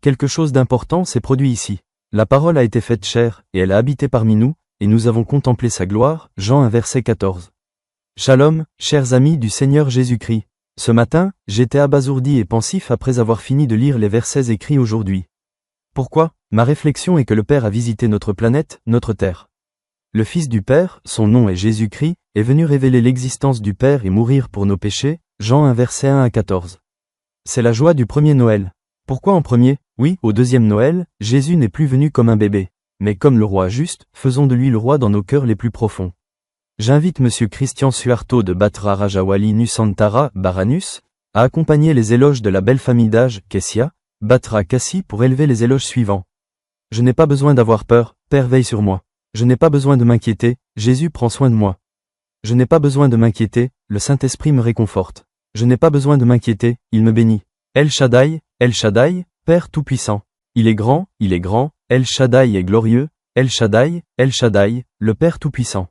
Quelque chose d'important s'est produit ici. La parole a été faite chair, et elle a habité parmi nous, et nous avons contemplé sa gloire. Jean 1 verset 14. Shalom, chers amis du Seigneur Jésus-Christ. Ce matin, j'étais abasourdi et pensif après avoir fini de lire les versets écrits aujourd'hui. Pourquoi? Ma réflexion est que le Père a visité notre planète, notre Terre. Le Fils du Père, son nom est Jésus-Christ, est venu révéler l'existence du Père et mourir pour nos péchés. Jean 1 verset 1 à 14. C'est la joie du premier Noël. Pourquoi en premier? Oui, au deuxième Noël, Jésus n'est plus venu comme un bébé, mais comme le roi juste, faisons de lui le roi dans nos cœurs les plus profonds. J'invite Monsieur Christian Suarto de Batra Rajawali Nusantara, Baranus, à accompagner les éloges de la belle famille d'âge, Kessia, Batra Kassi pour élever les éloges suivants. Je n'ai pas besoin d'avoir peur, Père veille sur moi. Je n'ai pas besoin de m'inquiéter, Jésus prend soin de moi. Je n'ai pas besoin de m'inquiéter, le Saint-Esprit me réconforte. Je n'ai pas besoin de m'inquiéter, il me bénit. El Shaddai, Père Tout-Puissant. Il est grand, El Shaddai est glorieux, El Shaddai, le Père Tout-Puissant.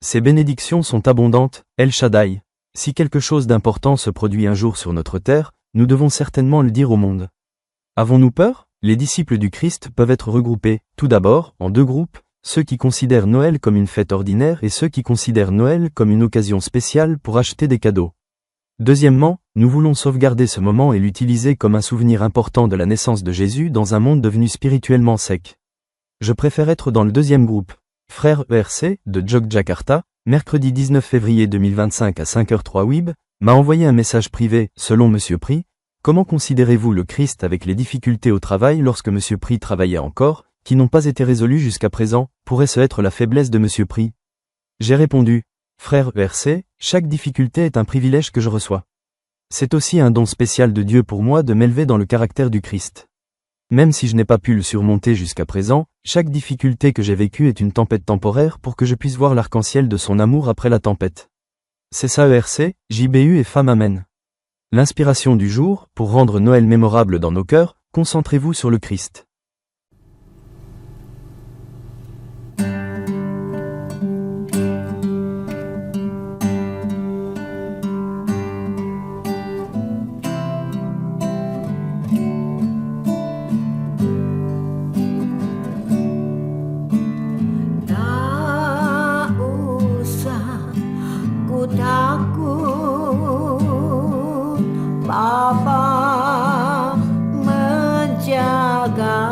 Ses bénédictions sont abondantes, El Shaddai. Si quelque chose d'important se produit un jour sur notre terre, nous devons certainement le dire au monde. Avons-nous peur? Les disciples du Christ peuvent être regroupés, tout d'abord, en deux groupes, ceux qui considèrent Noël comme une fête ordinaire et ceux qui considèrent Noël comme une occasion spéciale pour acheter des cadeaux. Deuxièmement, nous voulons sauvegarder ce moment et l'utiliser comme un souvenir important de la naissance de Jésus dans un monde devenu spirituellement sec. Je préfère être dans le deuxième groupe. Frère ERC, de Jogjakarta, mercredi 19 février 2025 à 5h03 WIB, m'a envoyé un message privé. Selon Monsieur Pri, comment considérez-vous le Christ avec les difficultés au travail lorsque Monsieur Pri travaillait encore, qui n'ont pas été résolues jusqu'à présent, pourrait-ce être la faiblesse de Monsieur Pri? J'ai répondu, frère ERC, chaque difficulté est un privilège que je reçois. C'est aussi un don spécial de Dieu pour moi de m'élever dans le caractère du Christ. Même si je n'ai pas pu le surmonter jusqu'à présent, chaque difficulté que j'ai vécue est une tempête temporaire pour que je puisse voir l'arc-en-ciel de son amour après la tempête. C'est ça ERC, JBU et femme Amen. L'inspiration du jour, pour rendre Noël mémorable dans nos cœurs, concentrez-vous sur le Christ. Bapa menjaga